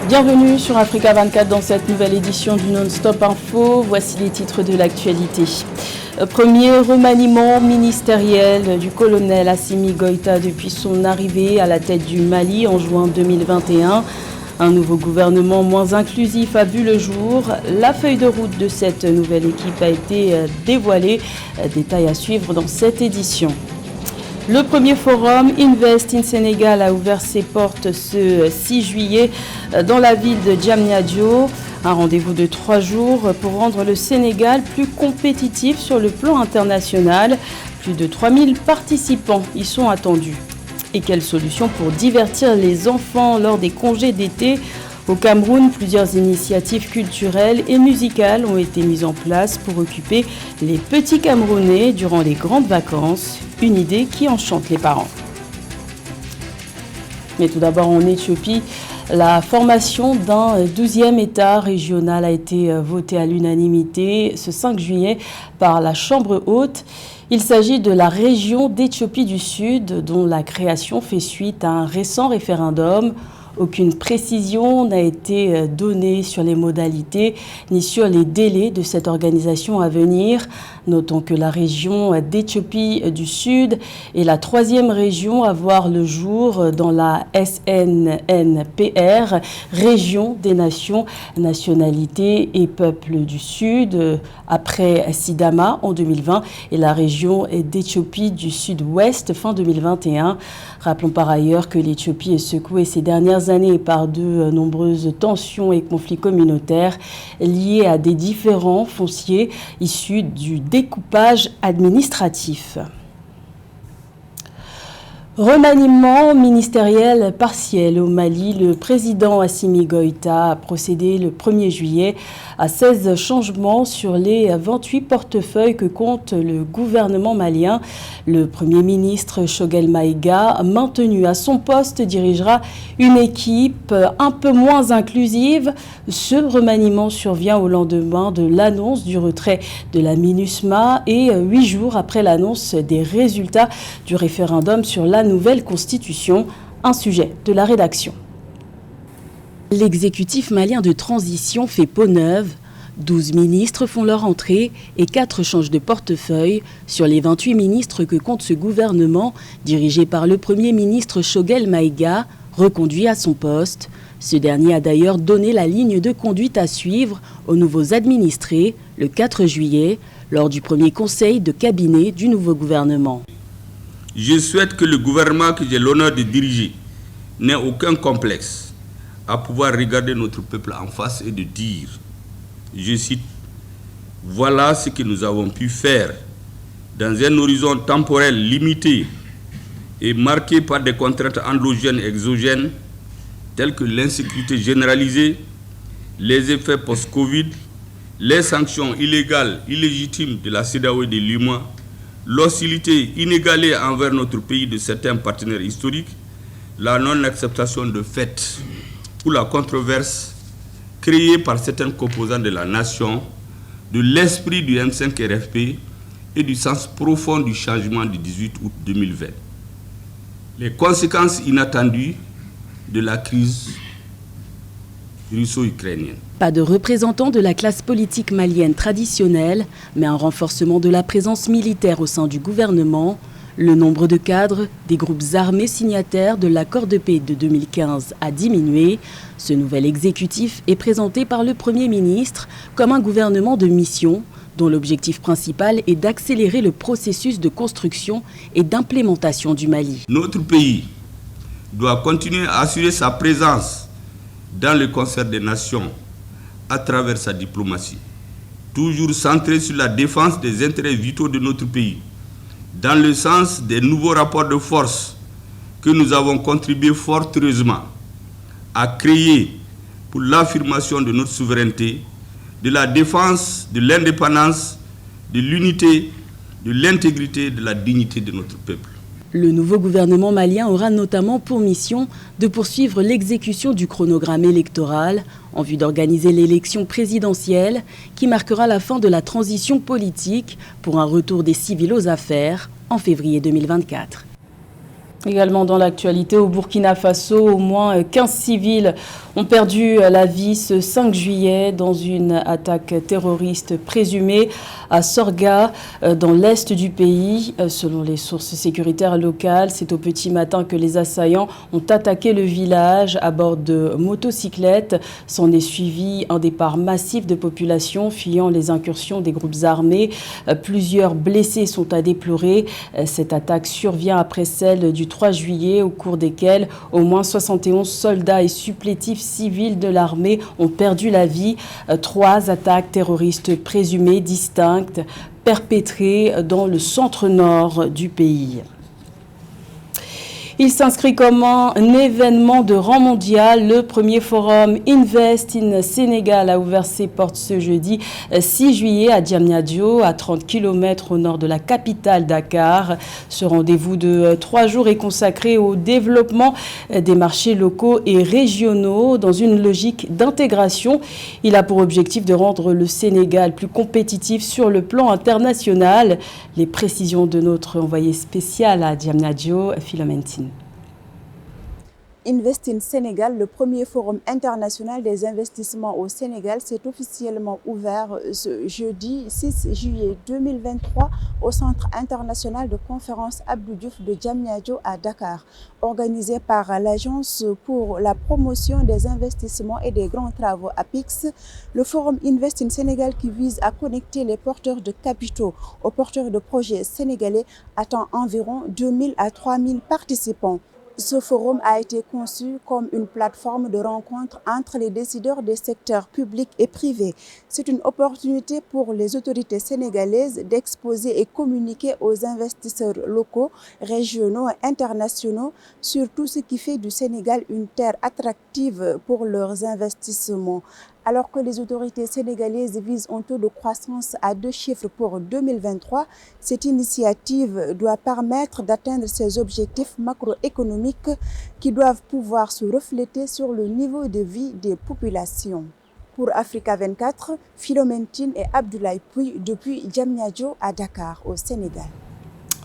Bienvenue sur Africa 24 dans cette nouvelle édition du Non-Stop Info. Voici les titres de l'actualité. Premier remaniement ministériel du colonel Assimi Goïta depuis son arrivée à la tête du Mali en juin 2021. Un nouveau gouvernement moins inclusif a vu le jour. La feuille de route de cette nouvelle équipe a été dévoilée. Détail à suivre dans cette édition. Le premier forum Invest in Sénégal a ouvert ses portes ce 6 juillet dans la ville de Diamniadio. Un rendez-vous de 3 jours pour rendre le Sénégal plus compétitif sur le plan international. Plus de 3000 participants y sont attendus. Et quelles solutions pour divertir les enfants lors des congés d'été ? Au Cameroun, plusieurs initiatives culturelles et musicales ont été mises en place pour occuper les petits Camerounais durant les grandes vacances. Une idée qui enchante les parents. Mais tout d'abord en Éthiopie, la formation d'un 12e État régional a été votée à l'unanimité ce 5 juillet par la Chambre haute. Il s'agit de la région d'Éthiopie du Sud dont la création fait suite à un récent référendum. Aucune précision n'a été donnée sur les modalités ni sur les délais de cette organisation à venir. Notons que la région d'Éthiopie du Sud est la 3e région à voir le jour dans la SNNPR, Région des Nations, Nationalités et Peuples du Sud, après Sidama en 2020 et la région d'Éthiopie du Sud-Ouest fin 2021. Rappelons par ailleurs que l'Éthiopie est secouée ces dernières années par de nombreuses tensions et conflits communautaires liés à des différends fonciers issus du découpage administratif. Remaniement ministériel partiel au Mali. Le président Assimi Goïta a procédé le 1er juillet à 16 changements sur les 28 portefeuilles que compte le gouvernement malien. Le Premier ministre Choguel Maïga, maintenu à son poste, dirigera une équipe un peu moins inclusive. Ce remaniement survient au lendemain de l'annonce du retrait de la MINUSMA et 8 jours après l'annonce des résultats du référendum sur la nouvelle constitution, un sujet de la rédaction. L'exécutif malien de transition fait peau neuve. 12 ministres font leur entrée et 4 changent de portefeuille sur les 28 ministres que compte ce gouvernement, dirigé par le Premier ministre Choguel Maïga, reconduit à son poste. Ce dernier a d'ailleurs donné la ligne de conduite à suivre aux nouveaux administrés le 4 juillet, lors du premier conseil de cabinet du nouveau gouvernement. Je souhaite que le gouvernement que j'ai l'honneur de diriger n'ait aucun complexe à pouvoir regarder notre peuple en face et de dire, je cite, « Voilà ce que nous avons pu faire dans un horizon temporel limité et marqué par des contraintes endogènes et exogènes telles que l'insécurité généralisée, les effets post-Covid, les sanctions illégales, illégitimes de la CEDEAO et de l'UEMOA, l'hostilité inégalée envers notre pays de certains partenaires historiques, la non-acceptation de fait ou la controverse créée par certaines composantes de la nation, de l'esprit du M5 RFP et du sens profond du changement du 18 août 2020. Les conséquences inattendues de la crise russo-ukrainienne. Pas de représentants de la classe politique malienne traditionnelle, mais un renforcement de la présence militaire au sein du gouvernement. Le nombre de cadres des groupes armés signataires de l'accord de paix de 2015 a diminué. Ce nouvel exécutif est présenté par le Premier ministre comme un gouvernement de mission dont l'objectif principal est d'accélérer le processus de construction et d'implémentation du Mali. Notre pays doit continuer à assurer sa présence dans le concert des nations à travers sa diplomatie, toujours centrée sur la défense des intérêts vitaux de notre pays, dans le sens des nouveaux rapports de force que nous avons contribué fort heureusement à créer pour l'affirmation de notre souveraineté, de la défense de l'indépendance, de l'unité, de l'intégrité, de la dignité de notre peuple. Le nouveau gouvernement malien aura notamment pour mission de poursuivre l'exécution du chronogramme électoral en vue d'organiser l'élection présidentielle qui marquera la fin de la transition politique pour un retour des civils aux affaires en février 2024. Également dans l'actualité, au Burkina Faso, au moins 15 civils ont perdu la vie ce 5 juillet dans une attaque terroriste présumée à Sorga, dans l'est du pays. Selon les sources sécuritaires locales, c'est au petit matin que les assaillants ont attaqué le village à bord de motocyclettes. S'en est suivi un départ massif de population fuyant les incursions des groupes armés. Plusieurs blessés sont à déplorer. Cette attaque survient après celle du 3 juillet, au cours desquelles au moins 71 soldats et supplétifs civils de l'armée ont perdu la vie. 3 attaques terroristes présumées distinctes perpétrées dans le centre-nord du pays. Il s'inscrit comme un événement de rang mondial. Le premier forum Invest in Sénégal a ouvert ses portes ce jeudi 6 juillet à Diamniadio, à 30 km au nord de la capitale Dakar. Ce rendez-vous de 3 jours est consacré au développement des marchés locaux et régionaux dans une logique d'intégration. Il a pour objectif de rendre le Sénégal plus compétitif sur le plan international. Les précisions de notre envoyé spécial à Diamniadio, Philomentine. Invest in Sénégal, le premier forum international des investissements au Sénégal, s'est officiellement ouvert ce jeudi 6 juillet 2023 au Centre international de conférence Abdou Diouf de Diamniadio à Dakar. Organisé par l'Agence pour la promotion des investissements et des grands travaux APIX, le forum Invest in Sénégal, qui vise à connecter les porteurs de capitaux aux porteurs de projets sénégalais, attend environ 2000 à 3000 participants. Ce forum a été conçu comme une plateforme de rencontre entre les décideurs des secteurs publics et privés. C'est une opportunité pour les autorités sénégalaises d'exposer et communiquer aux investisseurs locaux, régionaux et internationaux sur tout ce qui fait du Sénégal une terre attractive pour leurs investissements. Alors que les autorités sénégalaises visent un taux de croissance à 2 chiffres pour 2023, cette initiative doit permettre d'atteindre ces objectifs macroéconomiques qui doivent pouvoir se refléter sur le niveau de vie des populations. Pour Africa 24, Philomentine et Abdoulaye Pouy depuis Diamniadio à Dakar, au Sénégal.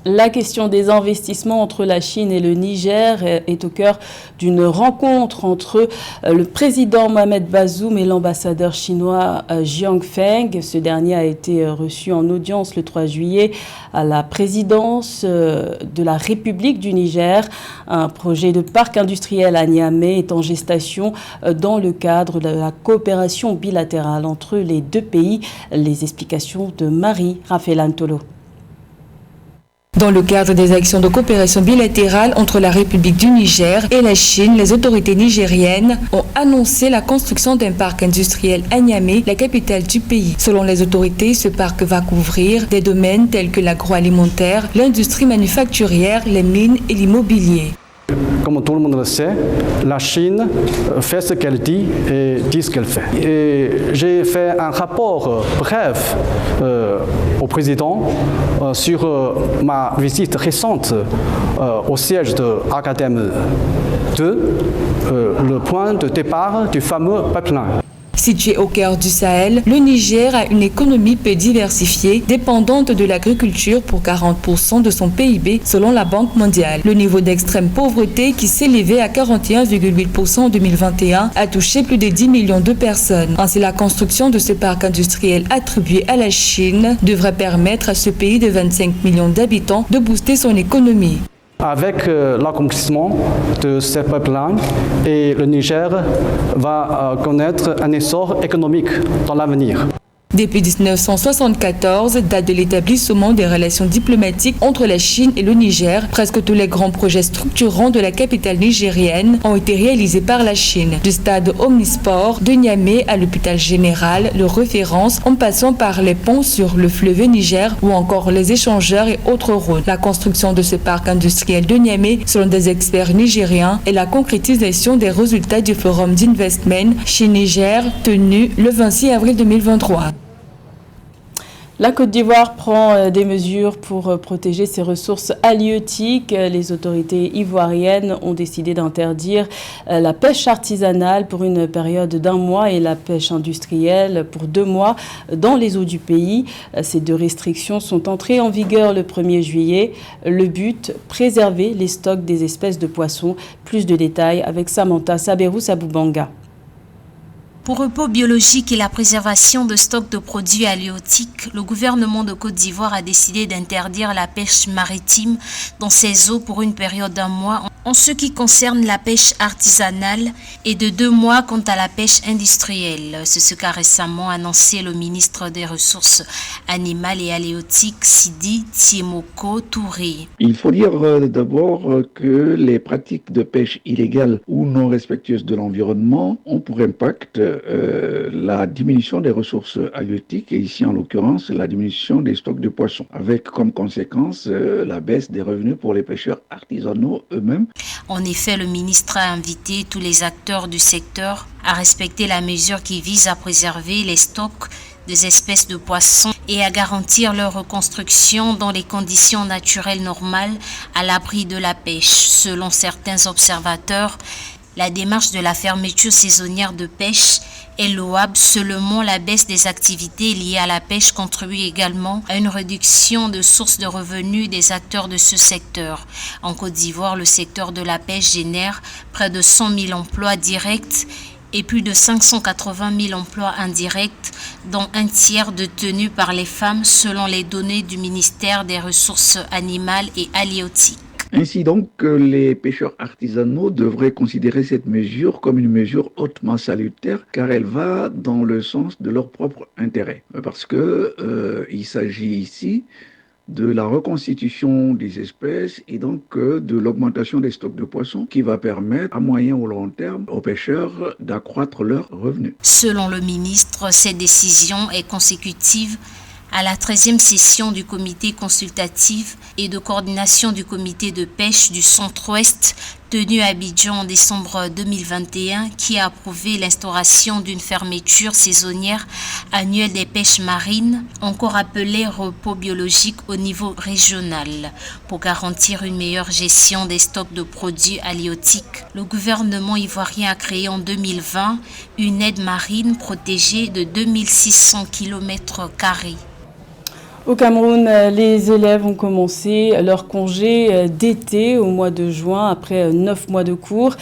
La question des investissements entre la Chine et le Niger est au cœur d'une rencontre entre le président Mohamed Bazoum et l'ambassadeur chinois Jiang Feng. Ce dernier a été reçu en audience le 3 juillet à la présidence de la République du Niger. Un projet de parc industriel à Niamey est en gestation dans le cadre de la coopération bilatérale entre les deux pays. Les explications de Marie-Raphaël Antolo. Dans le cadre des actions de coopération bilatérale entre la République du Niger et la Chine, les autorités nigériennes ont annoncé la construction d'un parc industriel à Niamey, la capitale du pays. Selon les autorités, ce parc va couvrir des domaines tels que l'agroalimentaire, l'industrie manufacturière, les mines et l'immobilier. Comme tout le monde le sait, la Chine fait ce qu'elle dit et dit ce qu'elle fait. Et j'ai fait un rapport bref au président sur ma visite récente au siège de Agadem 2, le point de départ du fameux pipeline. Situé au cœur du Sahel, le Niger a une économie peu diversifiée, dépendante de l'agriculture pour 40% de son PIB selon la Banque mondiale. Le niveau d'extrême pauvreté, qui s'élevait à 41,8% en 2021, a touché plus de 10 millions de personnes. Ainsi, la construction de ce parc industriel attribué à la Chine devrait permettre à ce pays de 25 millions d'habitants de booster son économie. Avec l'accomplissement de ces pipelines, et le Niger va connaître un essor économique dans l'avenir. Depuis 1974, date de l'établissement des relations diplomatiques entre la Chine et le Niger, presque tous les grands projets structurants de la capitale nigérienne ont été réalisés par la Chine. Du stade Omnisport de Niamey à l'hôpital général, le référence, en passant par les ponts sur le fleuve Niger ou encore les échangeurs et autres routes. La construction de ce parc industriel de Niamey, selon des experts nigériens, est la concrétisation des résultats du forum d'investment Chine-Niger tenu le 26 avril 2023. La Côte d'Ivoire prend des mesures pour protéger ses ressources halieutiques. Les autorités ivoiriennes ont décidé d'interdire la pêche artisanale pour une période d'1 mois et la pêche industrielle pour 2 mois dans les eaux du pays. Ces 2 restrictions sont entrées en vigueur le 1er juillet. Le but, préserver les stocks des espèces de poissons. Plus de détails avec Samantha Saberou-Saboubanga. Pour repos biologique et la préservation de stocks de produits halieutiques, le gouvernement de Côte d'Ivoire a décidé d'interdire la pêche maritime dans ses eaux pour une période d'1 mois en ce qui concerne la pêche artisanale et de 2 mois quant à la pêche industrielle. C'est ce qu'a récemment annoncé le ministre des Ressources animales et halieutiques, Sidi Tiemoko Touré. Il faut dire d'abord que les pratiques de pêche illégales ou non respectueuses de l'environnement ont pour impact la diminution des ressources halieutiques et ici en l'occurrence la diminution des stocks de poissons avec comme conséquence la baisse des revenus pour les pêcheurs artisanaux eux-mêmes. En effet, le ministre a invité tous les acteurs du secteur à respecter la mesure qui vise à préserver les stocks des espèces de poissons et à garantir leur reconstruction dans les conditions naturelles normales à l'abri de la pêche. Selon certains observateurs, la démarche de la fermeture saisonnière de pêche est louable. Seulement, la baisse des activités liées à la pêche contribue également à une réduction de sources de revenus des acteurs de ce secteur. En Côte d'Ivoire, le secteur de la pêche génère près de 100 000 emplois directs et plus de 580 000 emplois indirects, dont un tiers détenus par les femmes selon les données du ministère des Ressources animales et halieutiques. Ainsi donc, les pêcheurs artisanaux devraient considérer cette mesure comme une mesure hautement salutaire car elle va dans le sens de leur propre intérêt. Parce que il s'agit ici de la reconstitution des espèces et donc de l'augmentation des stocks de poissons qui va permettre à moyen ou long terme aux pêcheurs d'accroître leurs revenus. Selon le ministre, cette décision est consécutive à la 13e session du comité consultatif et de coordination du comité de pêche du Centre-Ouest tenu à Abidjan en décembre 2021 qui a approuvé l'instauration d'une fermeture saisonnière annuelle des pêches marines, encore appelée repos biologique au niveau régional. Pour garantir une meilleure gestion des stocks de produits halieutiques, le gouvernement ivoirien a créé en 2020 une aide marine protégée de 2600 km². Au Cameroun, les élèves ont commencé leur congé d'été au mois de juin après 9 mois de cours.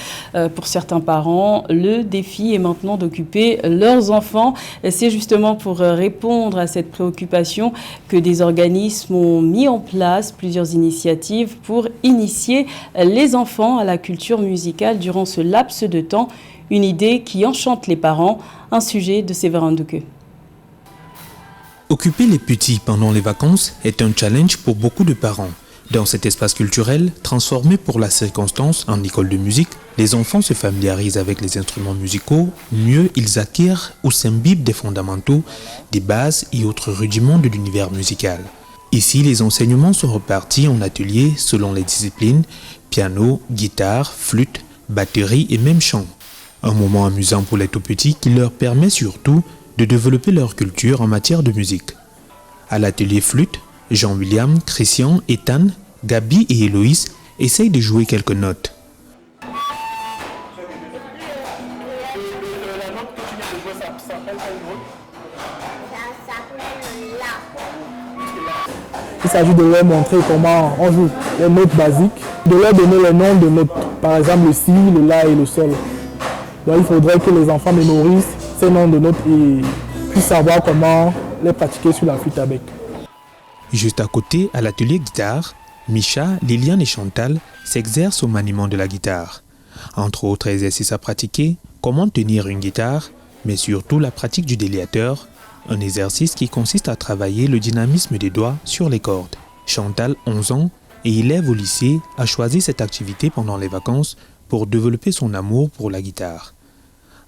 Pour certains parents, le défi est maintenant d'occuper leurs enfants. C'est justement pour répondre à cette préoccupation que des organismes ont mis en place plusieurs initiatives pour initier les enfants à la culture musicale durant ce laps de temps. Une idée qui enchante les parents, un sujet de Séverin Douqueux. Occuper les petits pendant les vacances est un challenge pour beaucoup de parents. Dans cet espace culturel, transformé pour la circonstance en école de musique, les enfants se familiarisent avec les instruments musicaux, mieux ils acquièrent ou s'imbibent des fondamentaux, des bases et autres rudiments de l'univers musical. Ici, les enseignements sont repartis en ateliers selon les disciplines, piano, guitare, flûte, batterie et même chant. Un moment amusant pour les tout-petits qui leur permet surtout de développer leur culture en matière de musique. À l'atelier flûte, Jean-William, Christian, Ethan, Gabi et Héloïse essayent de jouer quelques notes. Il s'agit de leur montrer comment on joue les notes basiques, de leur donner les noms de notes, par exemple le si, le la et le sol. Donc il faudrait que les enfants mémorisent ces noms de notes et puissent savoir comment les pratiquer sur la flûte à bec. Juste à côté, à l'atelier guitare, Micha, Liliane et Chantal s'exercent au maniement de la guitare. Entre autres exercices à pratiquer, comment tenir une guitare, mais surtout la pratique du déliateur, un exercice qui consiste à travailler le dynamisme des doigts sur les cordes. Chantal, 11 ans, et élève au lycée, a choisi cette activité pendant les vacances pour développer son amour pour la guitare.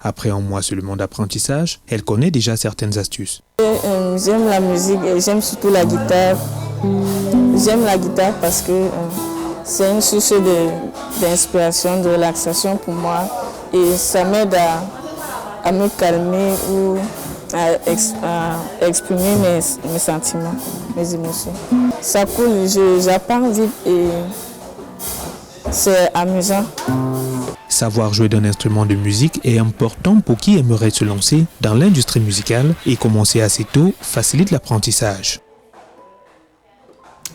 Après un mois seulement d'apprentissage, elle connaît déjà certaines astuces. J'aime la musique et j'aime surtout la guitare. J'aime la guitare parce que c'est une source d'inspiration, de relaxation pour moi. Et ça m'aide à me calmer ou à exprimer mes sentiments, mes émotions. Ça coule, j'apprends vite et c'est amusant. Savoir jouer d'un instrument de musique est important pour qui aimerait se lancer dans l'industrie musicale et commencer assez tôt facilite l'apprentissage.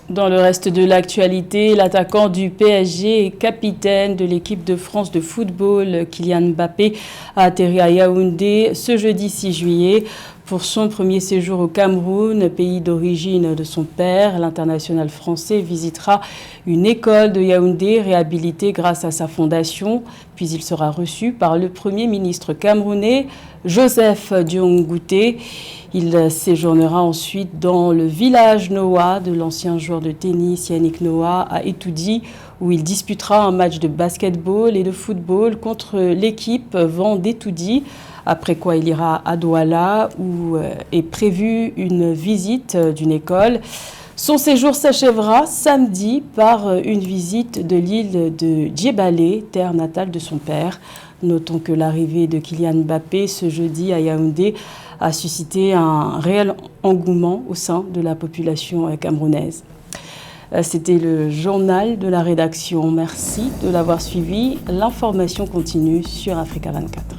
Dans le reste de l'actualité, l'attaquant du PSG et capitaine de l'équipe de France de football, Kylian Mbappé, a atterri à Yaoundé ce jeudi 6 juillet. Pour son premier séjour au Cameroun, pays d'origine de son père, l'international français visitera une école de Yaoundé réhabilitée grâce à sa fondation. Puis il sera reçu par le Premier ministre camerounais, Joseph Diongouté. Il séjournera ensuite dans le village Noah de l'ancien joueur de tennis Yannick Noah à Etoudi, où il disputera un match de basketball et de football contre l'équipe Vent d'Etoudi. Après quoi, il ira à Douala où est prévue une visite d'une école. Son séjour s'achèvera samedi par une visite de l'île de Djebalé, terre natale de son père. Notons que l'arrivée de Kylian Mbappé ce jeudi à Yaoundé a suscité un réel engouement au sein de la population camerounaise. C'était le journal de la rédaction. Merci de l'avoir suivi. L'information continue sur Africa 24.